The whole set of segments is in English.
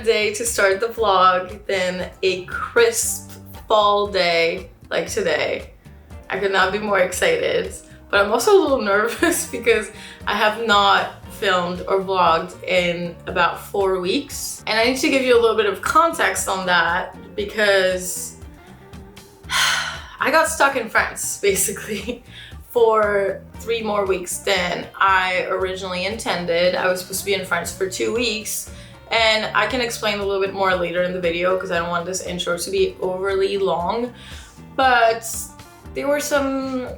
better day to start the vlog than a crisp fall day like today. I could not be more excited, but I'm also a little nervous because I have not filmed or vlogged in about 4 weeks. And I need to give you a little bit of context on that because I got stuck in France basically for 3 more weeks than I originally intended. I was supposed to be in France for 2 weeks, and I can explain a little bit more later in the video because I don't want this intro to be overly long. But there were some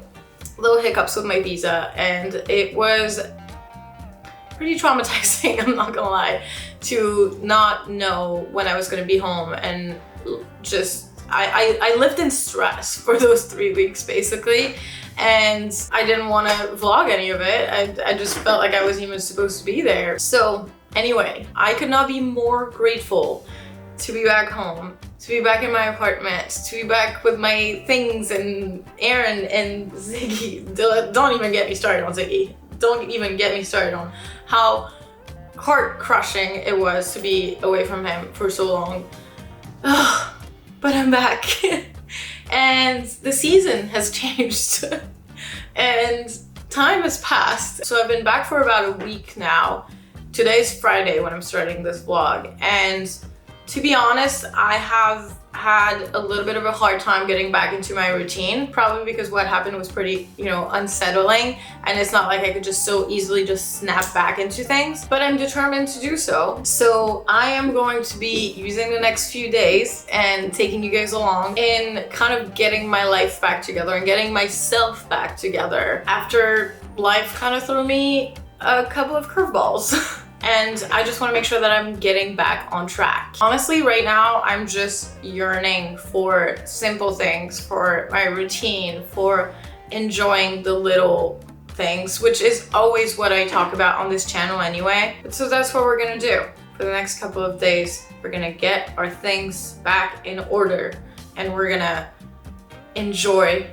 little hiccups with my visa, and it was pretty traumatizing, I'm not gonna lie, to not know when I was gonna be home, and just I lived in stress for those 3 weeks basically, and I didn't want to vlog any of it. I just felt like I wasn't even supposed to be there. So anyway, I could not be more grateful to be back home, to be back in my apartment, to be back with my things and Aaron and Ziggy. Don't even get me started on Ziggy. Don't even get me started on how heart-crushing it was to be away from him for so long. But I'm back. And the season has changed and time has passed. So I've been back for about a week now. Today's Friday when I'm starting this vlog, and to be honest, I have had a little bit of a hard time getting back into my routine, probably because what happened was pretty, unsettling, and it's not like I could just so easily just snap back into things, but I'm determined to do so. So I am going to be using the next few days and taking you guys along in kind of getting my life back together and getting myself back together after life kind of threw me a couple of curveballs. And I just want to make sure that I'm getting back on track. Honestly, right now, I'm just yearning for simple things, for my routine, for enjoying the little things, which is always what I talk about on this channel anyway. So that's what we're gonna do. For the next couple of days, we're gonna get our things back in order, and we're gonna enjoy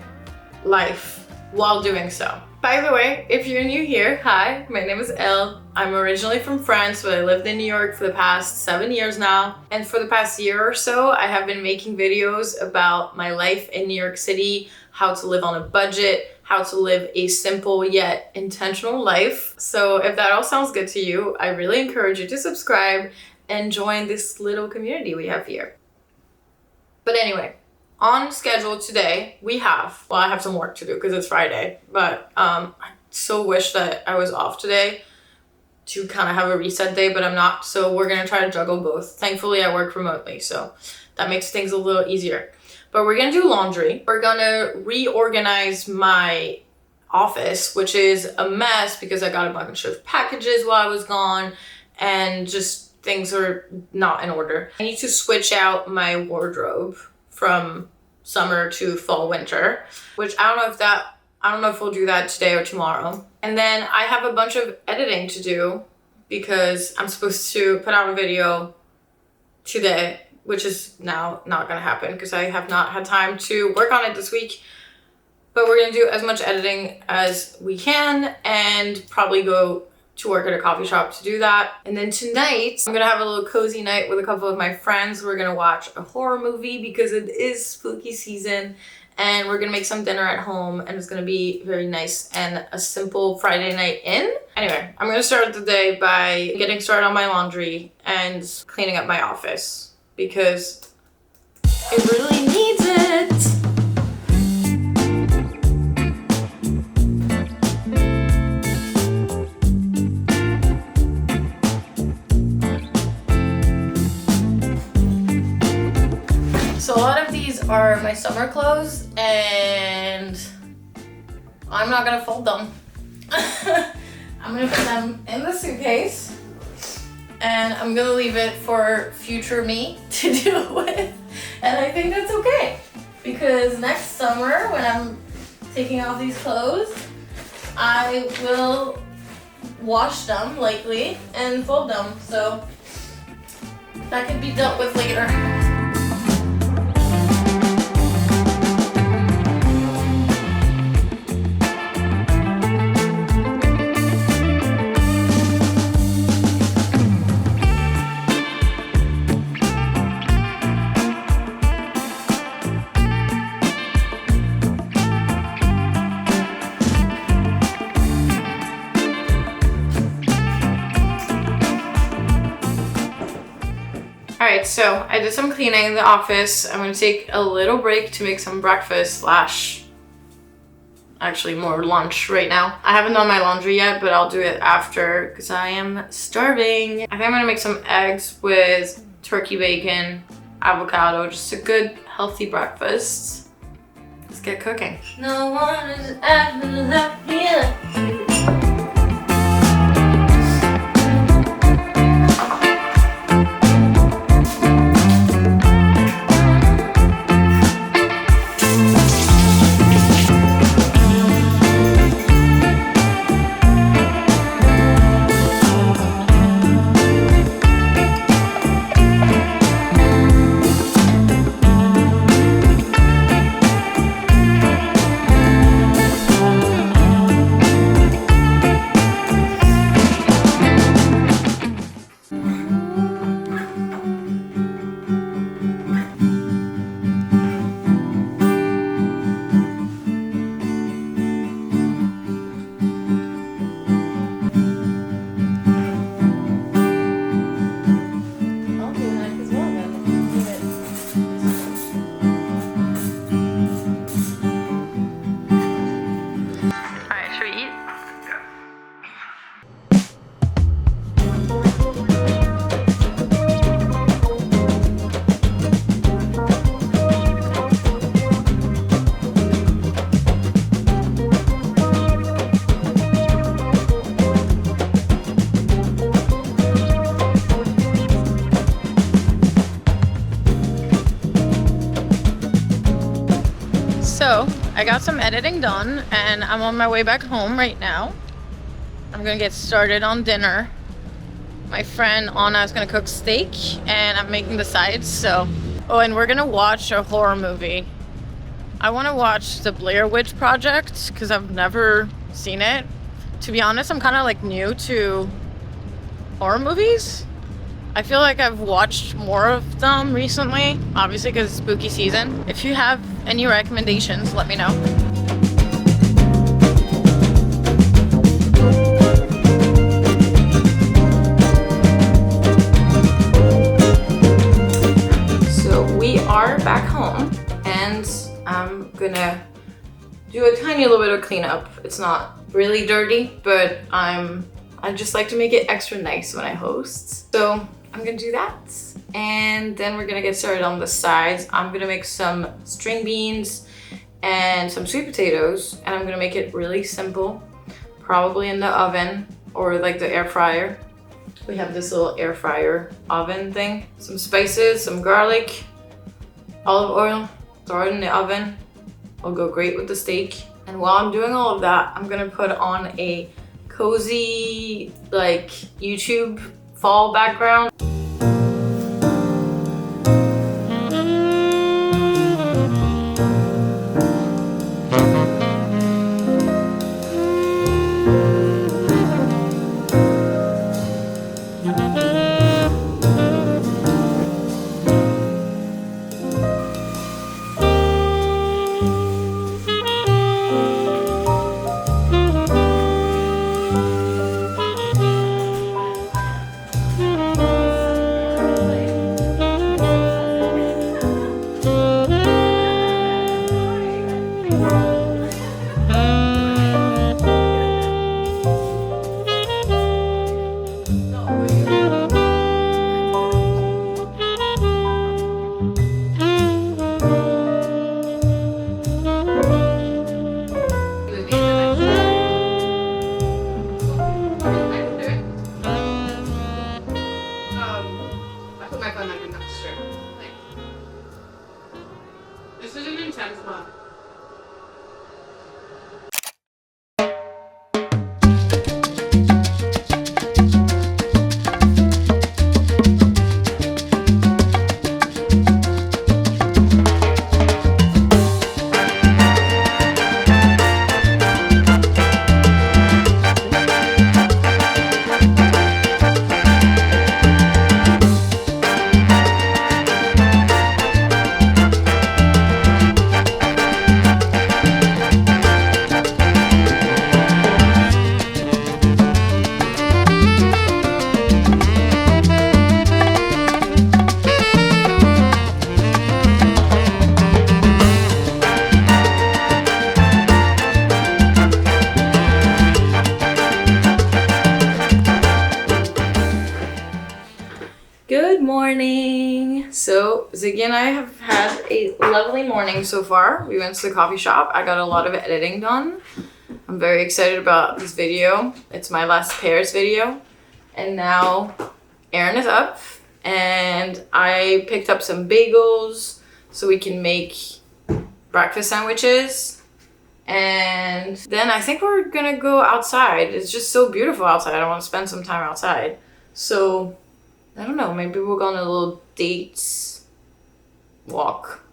life while doing so. By the way, if you're new here, hi, my name is Elle. I'm originally from France, but I lived in New York for the past 7 years now. And for the past year or so, I have been making videos about my life in New York City, how to live on a budget, how to live a simple yet intentional life. So if that all sounds good to you, I really encourage you to subscribe and join this little community we have here. But anyway, on schedule today, I have some work to do because it's Friday, but I so wish that I was off today to kind of have a reset day, but I'm not, so we're gonna try to juggle both. Thankfully, I work remotely, so that makes things a little easier. But we're gonna do laundry. We're gonna reorganize my office, which is a mess because I got a bunch of packages while I was gone, and just things are not in order. I need to switch out my wardrobe from summer to fall winter, which I don't know if we'll do that today or tomorrow. And then I have a bunch of editing to do because I'm supposed to put out a video today, which is now not gonna happen because I have not had time to work on it this week. But we're gonna do as much editing as we can and probably go to work at a coffee shop to do that. And then tonight, I'm gonna have a little cozy night with a couple of my friends. We're gonna watch a horror movie because it is spooky season, and we're gonna make some dinner at home, and it's gonna be very nice and a simple Friday night in. Anyway, I'm gonna start the day by getting started on my laundry and cleaning up my office because it really needs it. So a lot of these are my summer clothes, and I'm not gonna fold them. I'm gonna put them in the suitcase, and I'm gonna leave it for future me to deal with. And I think that's okay, because next summer when I'm taking off these clothes, I will wash them likely and fold them. So that could be dealt with later. Alright, so I did some cleaning in the office. I'm gonna take a little break to make some breakfast slash actually more lunch right now. I haven't done my laundry yet, but I'll do it after because I am starving. I think I'm gonna make some eggs with turkey bacon, avocado, just a good healthy breakfast. Let's get cooking. No one has ever loved me like you. So I got some editing done and I'm on my way back home right now. I'm gonna get started on dinner. My friend Anna is gonna cook steak and I'm making the sides. So, oh, and we're gonna watch a horror movie. I wanna watch the Blair Witch Project because I've never seen it. To be honest, I'm kind of like new to horror movies. I feel like I've watched more of them recently, obviously because it's spooky season. If you have any recommendations, let me know. So we are back home and I'm gonna do a tiny little bit of cleanup. It's not really dirty, but I just like to make it extra nice when I host. So I'm gonna do that. And then we're gonna get started on the sides. I'm gonna make some string beans and some sweet potatoes. And I'm gonna make it really simple, probably in the oven or like the air fryer. We have this little air fryer oven thing. Some spices, some garlic, olive oil, throw it in the oven. It'll go great with the steak. And while I'm doing all of that, I'm gonna put on a cozy like YouTube fall background. Ziggy and I have had a lovely morning so far. We went to the coffee shop. I got a lot of editing done. I'm very excited about this video. It's my last pairs video. And now Erin is up and I picked up some bagels so we can make breakfast sandwiches. And then I think we're gonna go outside. It's just so beautiful outside. I want to spend some time outside. So I don't know, maybe we'll go on a little dates walk.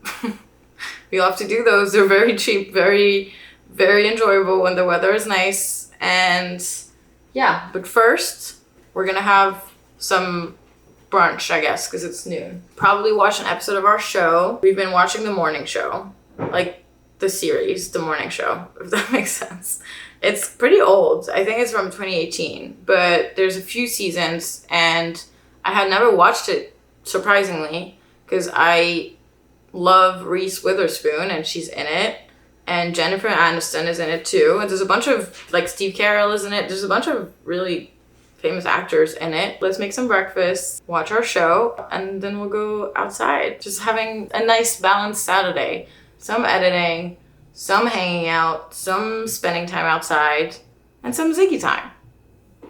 We'll have to do those. They're very cheap, very, very enjoyable when the weather is nice. And yeah, but first we're gonna have some brunch, I guess, because it's noon. Probably watch an episode of our show. We've been watching the morning show, like the series, the morning show, if that makes sense. It's pretty old. I think it's from 2018, but there's a few seasons and I had never watched it, surprisingly, because I love Reese Witherspoon and she's in it. And Jennifer Aniston is in it too. And there's a bunch of, like, Steve Carell is in it. There's a bunch of really famous actors in it. Let's make some breakfast, watch our show, and then we'll go outside. Just having a nice balanced Saturday. Some editing, some hanging out, some spending time outside, and some Ziggy time.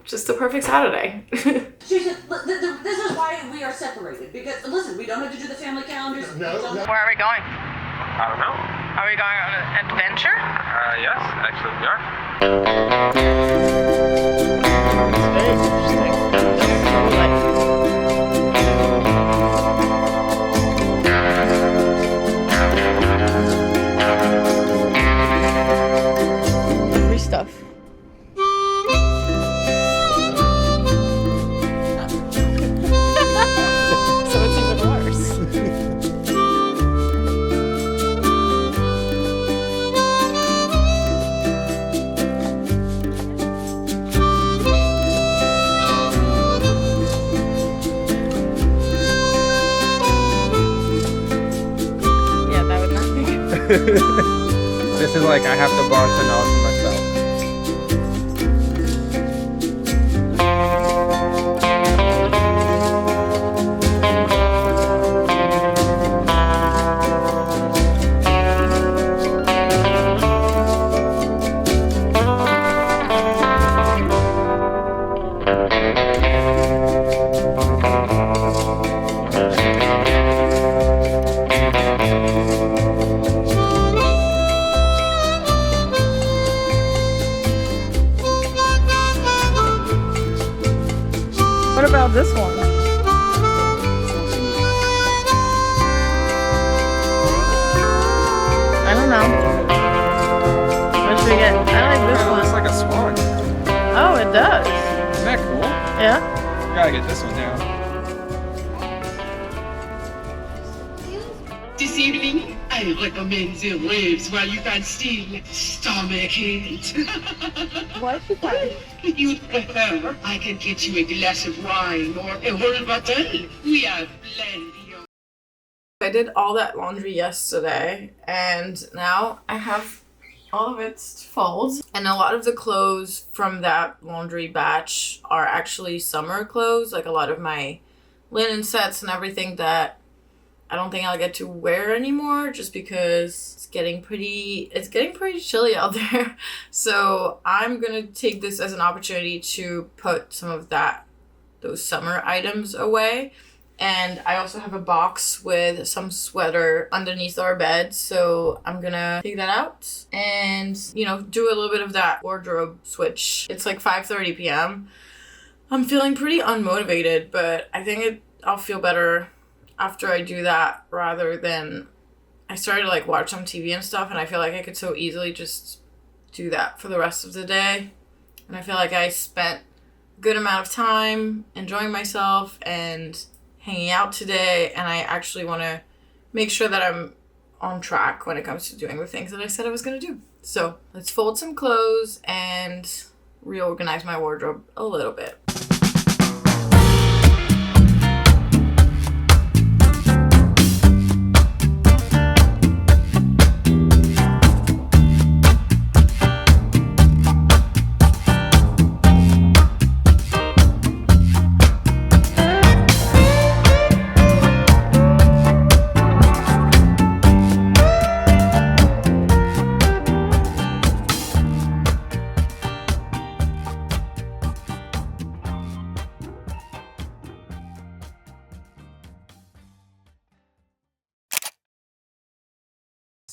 Just the perfect Saturday. This is why we are separated. Because, listen, we don't have to do the family calendars. No. Where are we going? I don't know. Are we going on an adventure? Yes, actually we are. It's very interesting. Free stuff. So it's even worse. This is like I have to borrow $10 for myself. What about this one? I don't know. What should we get? I like this It one. looks like a swan. Oh, it does. Isn't that cool? Yeah. Gotta get this one down. This evening, I recommend the ribs while you can still stomach it. What is that? If you'd prefer, I can get you a glass of wine or a whole bottle. We have plenty of... I did all that laundry yesterday and now I have all of it to fold. And a lot of the clothes from that laundry batch are actually summer clothes, like a lot of my linen sets and everything that I don't think I'll get to wear anymore just because it's getting pretty chilly out there. So I'm gonna take this as an opportunity to put some of those summer items away. And I also have a box with some sweater underneath our bed. So I'm gonna take that out and, do a little bit of that wardrobe switch. It's like 5:30 p.m. I'm feeling pretty unmotivated, but I think I'll feel better after I do that rather than I started to watch some TV and stuff, and I feel like I could so easily just do that for the rest of the day. And I feel like I spent a good amount of time enjoying myself and hanging out today, and I actually want to make sure that I'm on track when it comes to doing the things that I said I was going to do. So let's fold some clothes and reorganize my wardrobe a little bit.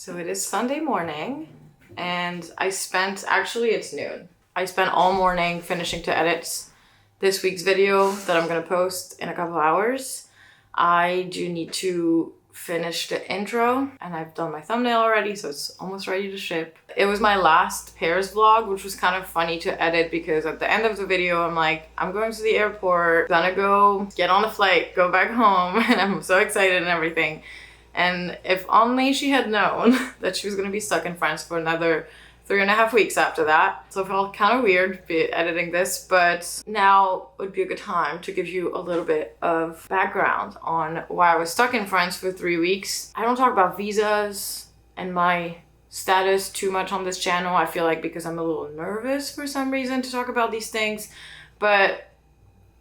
So it is Sunday morning, and actually it's noon. I spent all morning finishing to edit this week's video that I'm gonna post in a couple hours. I do need to finish the intro, and I've done my thumbnail already, so it's almost ready to ship. It was my last Paris vlog, which was kind of funny to edit because at the end of the video, I'm like, I'm going to the airport, gonna go get on a flight, go back home, and I'm so excited and everything. And if only she had known that she was gonna be stuck in France for another 3.5 weeks after that. So it felt kind of weird editing this, but now would be a good time to give you a little bit of background on why I was stuck in France for 3 weeks. I don't talk about visas and my status too much on this channel. I feel like because I'm a little nervous for some reason to talk about these things, but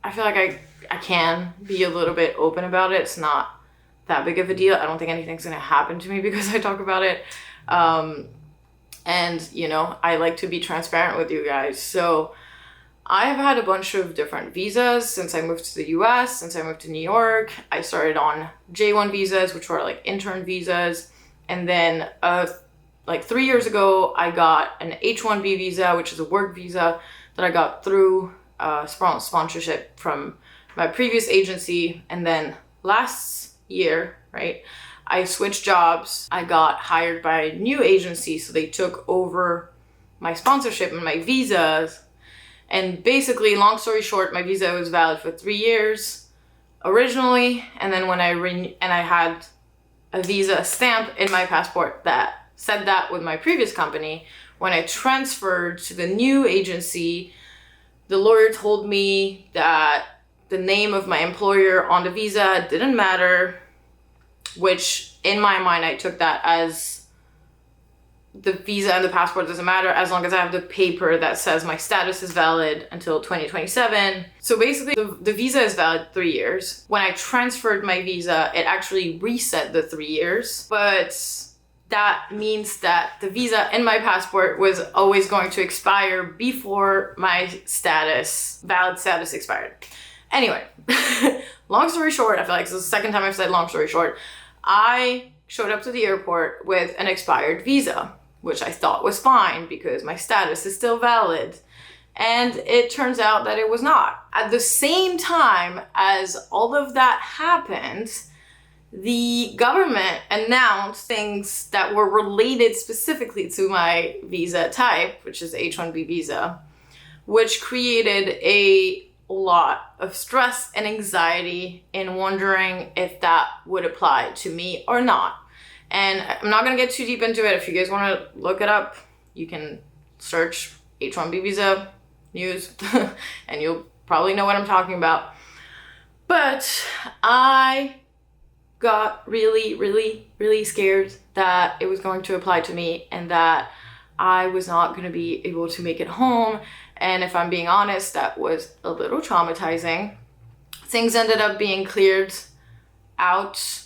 I feel like I can be a little bit open about it. It's not that big of a deal. I don't think anything's gonna happen to me because I talk about it. And, you know, I like to be transparent with you guys. So I have had a bunch of different visas since I moved to the US, since I moved to New York. I started on J1 visas, which were like intern visas. And then like 3 years ago, I got an H1B visa, which is a work visa that I got through sponsorship from my previous agency. And then last year, right, I switched jobs. I got hired by a new agency, so they took over my sponsorship and my visas. And basically, long story short, my visa was valid for 3 years originally, and then when I had a visa stamp in my passport that said that with my previous company. When I transferred to the new agency, the lawyer told me that the name of my employer on the visa didn't matter, which in my mind, I took that as the visa and the passport doesn't matter as long as I have the paper that says my status is valid until 2027. So basically the visa is valid 3 years. When I transferred my visa, it actually reset the 3 years, but that means that the visa and my passport was always going to expire before my valid status expired. Anyway, long story short, I feel like this is the second time I've said long story short, I showed up to the airport with an expired visa, which I thought was fine because my status is still valid. And it turns out that it was not. At the same time as all of that happened, the government announced things that were related specifically to my visa type, which is H1B visa, which created a lot of stress and anxiety in wondering if that would apply to me or not. And I'm not going to get too deep into it. If you guys want to look it up, you can search H1B visa news and you'll probably know what I'm talking about. But I got really scared that it was going to apply to me and that I was not going to be able to make it home. And if I'm being honest, that was a little traumatizing. Things ended up being cleared out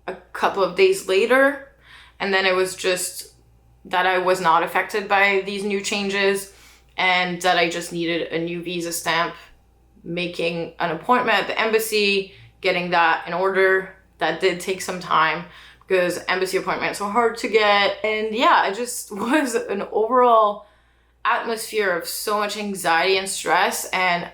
a couple of days later. And then it was just that I was not affected by these new changes and that I just needed a new visa stamp, making an appointment at the embassy, getting that in order. That did take some time because embassy appointments are hard to get. And yeah, it just was an overall atmosphere of so much anxiety and stress, and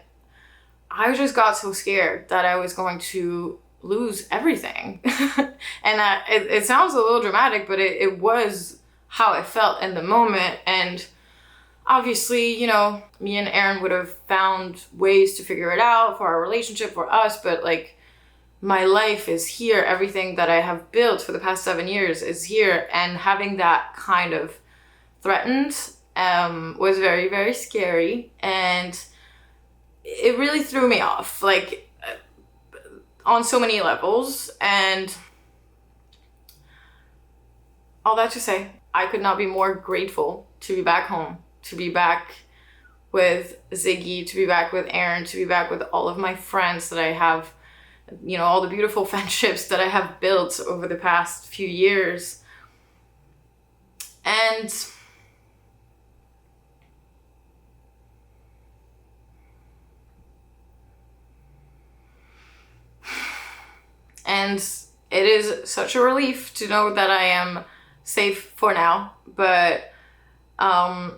I just got so scared that I was going to lose everything. And it sounds a little dramatic, but it was how it felt in the moment. And obviously, you know, me and Aaron would have found ways to figure it out for our relationship, for us, but like my life is here. Everything that I have built for the past 7 years is here, and having that kind of threatened was very scary, and it really threw me off, like on so many levels. And all that to say, I could not be more grateful to be back home, to be back with Ziggy, to be back with Aaron, to be back with all of my friends that I have, you know, all the beautiful friendships that I have built over the past few years. And it is such a relief to know that I am safe for now, but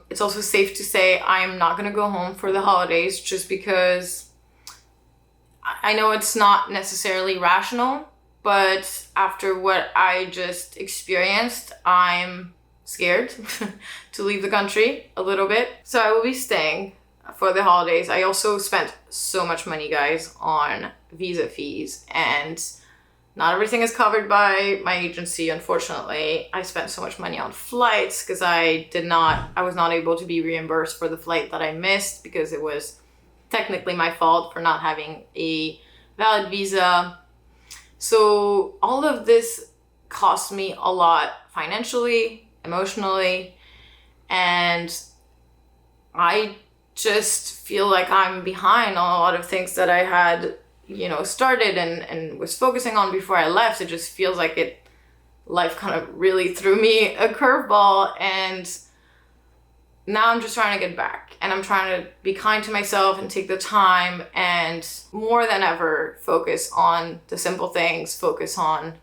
it's also safe to say I'm not gonna go home for the holidays just because I know it's not necessarily rational, but after what I just experienced, I'm scared to leave the country a little bit. So I will be staying for the holidays. I also spent so much money, guys, on visa fees, and not everything is covered by my agency, unfortunately. I spent so much money on flights because I was not able to be reimbursed for the flight that I missed because it was technically my fault for not having a valid visa. So all of this cost me a lot financially, emotionally, and I just feel like I'm behind on a lot of things that I had, started and was focusing on before I left. It just feels like life kind of really threw me a curveball, and now I'm just trying to get back, and I'm trying to be kind to myself and take the time and more than ever focus on the simple things, focus on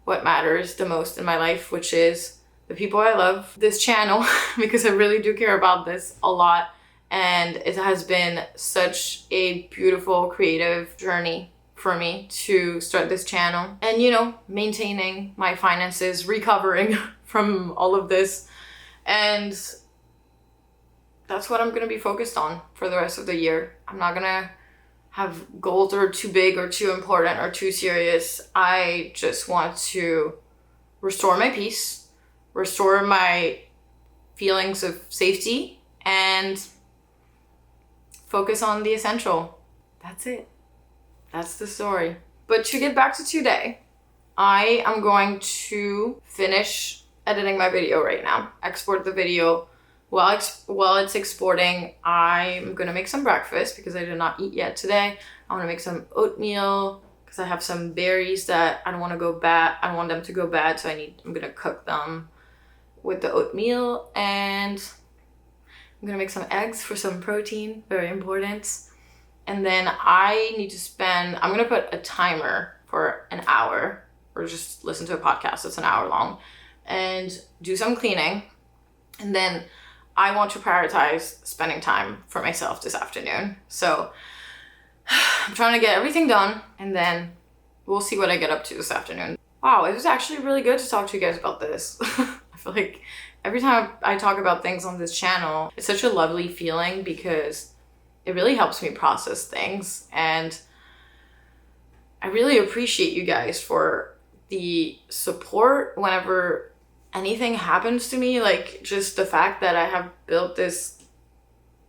what matters the most in my life, which is the people I love, this channel, because I really do care about this a lot. And it has been such a beautiful creative journey for me to start this channel and, maintaining my finances, recovering from all of this. And that's what I'm going to be focused on for the rest of the year. I'm not going to have goals that are too big or too important or too serious. I just want to restore my peace, restore my feelings of safety, and focus on the essential. That's it. That's the story. But to get back to today, I am going to finish editing my video right now, export the video. While it's exporting, I'm gonna make some breakfast because I did not eat yet today. I wanna make some oatmeal because I have some berries that I don't want to go bad. I don't want them to go bad, so I'm gonna cook them with the oatmeal, and I'm gonna make some eggs for some protein, very important. And then I'm gonna put a timer for an hour, or just listen to a podcast that's an hour long, and do some cleaning. And then I want to prioritize spending time for myself this afternoon. So I'm trying to get everything done, and then we'll see what I get up to this afternoon. Wow, it was actually really good to talk to you guys about this. I feel like every time I talk about things on this channel, it's such a lovely feeling because it really helps me process things. And I really appreciate you guys for the support whenever anything happens to me. Like, just the fact that I have built this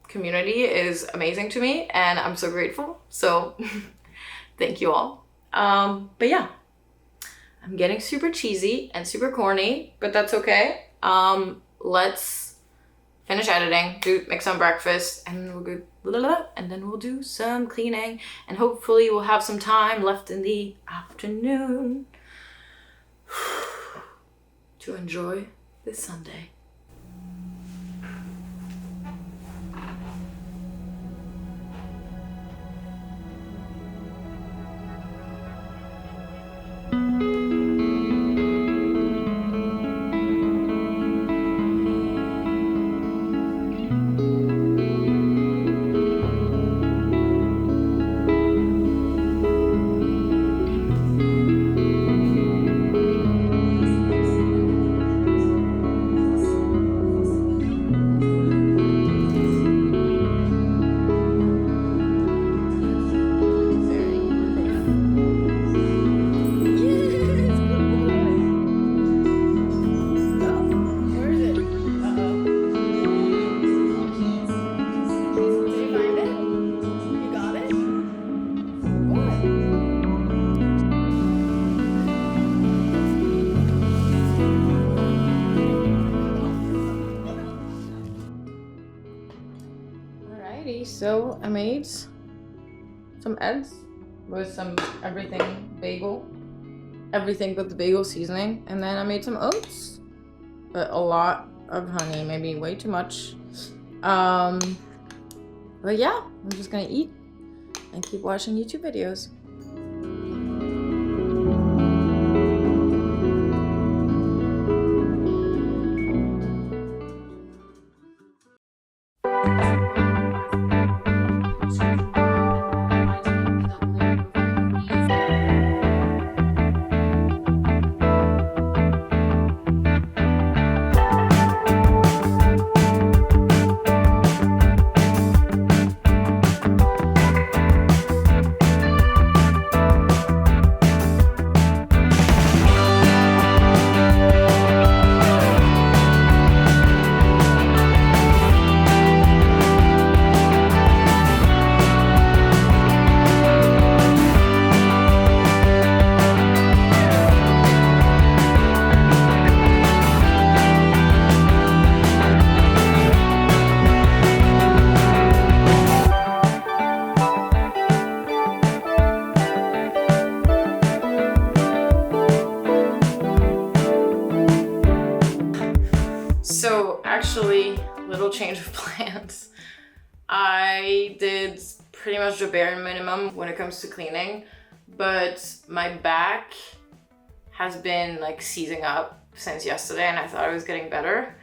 community is amazing to me, and I'm so grateful. So thank you all. But yeah, I'm getting super cheesy and super corny, but that's okay. Let's finish editing, make some breakfast, and we'll do some cleaning, and hopefully we'll have some time left in the afternoon to enjoy this Sunday. So I made some eggs with some everything but the bagel seasoning, and then I made some oats, but a lot of honey, maybe way too much. But yeah, I'm just gonna eat and keep watching YouTube videos. little change of plans. I did pretty much the bare minimum when it comes to cleaning, but my back has been like seizing up since yesterday and I thought I was getting better.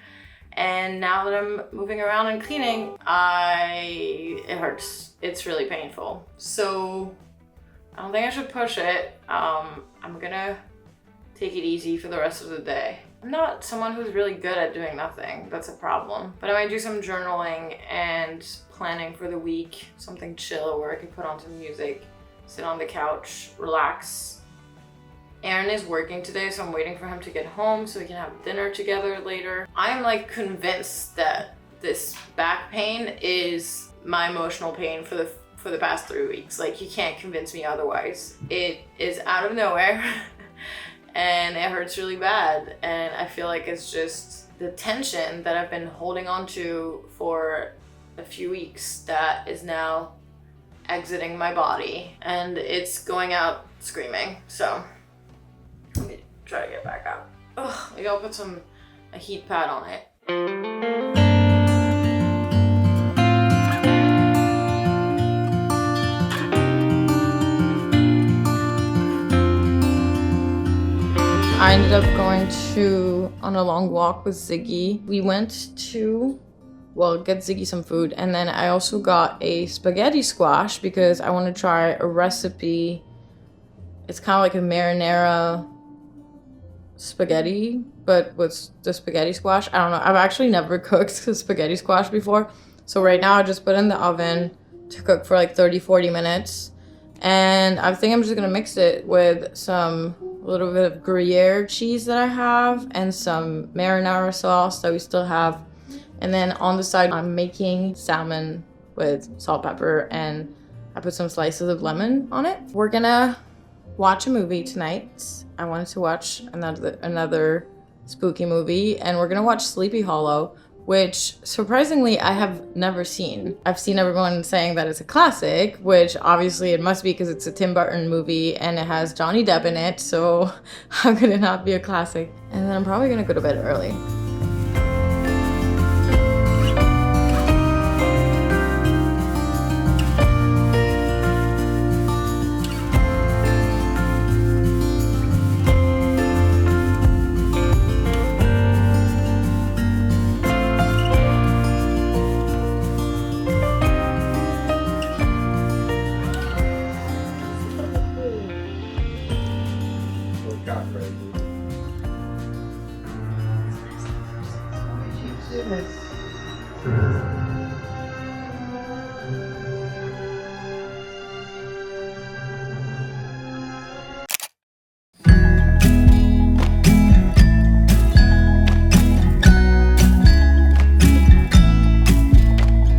And now that I'm moving around and cleaning, it hurts. It's really painful. So I don't think I should push it. I'm gonna take it easy for the rest of the day. I'm not someone who's really good at doing nothing. That's a problem. But I might do some journaling and planning for the week. Something chill where I can put on some music, sit on the couch, relax. Aaron is working today, so I'm waiting for him to get home so we can have dinner together later. I'm like convinced that this back pain is my emotional pain for the past 3 weeks. Like, you can't convince me otherwise. It is out of nowhere and it hurts really bad. And I feel like it's just the tension that I've been holding on to for a few weeks that is now exiting my body and it's going out screaming. So let me try to get back up. Ugh, maybe I'll put a heat pad on it. I ended up going on a long walk with Ziggy. We went to, get Ziggy some food, and then I also got a spaghetti squash because I want to try a recipe. It's kind of like a marinara spaghetti, but with the spaghetti squash. I don't know. I've actually never cooked spaghetti squash before. So right now I just put it in the oven to cook for like 30-40 minutes. And I think I'm just gonna mix it with a little bit of Gruyere cheese that I have and some marinara sauce that we still have. And then on the side, I'm making salmon with salt, pepper, and I put some slices of lemon on it. We're gonna watch a movie tonight. I wanted to watch another spooky movie, and we're gonna watch Sleepy Hollow, which surprisingly I have never seen. I've seen everyone saying that it's a classic, which obviously it must be because it's a Tim Burton movie and it has Johnny Depp in it, so how could it not be a classic? And then I'm probably gonna go to bed early. Yes.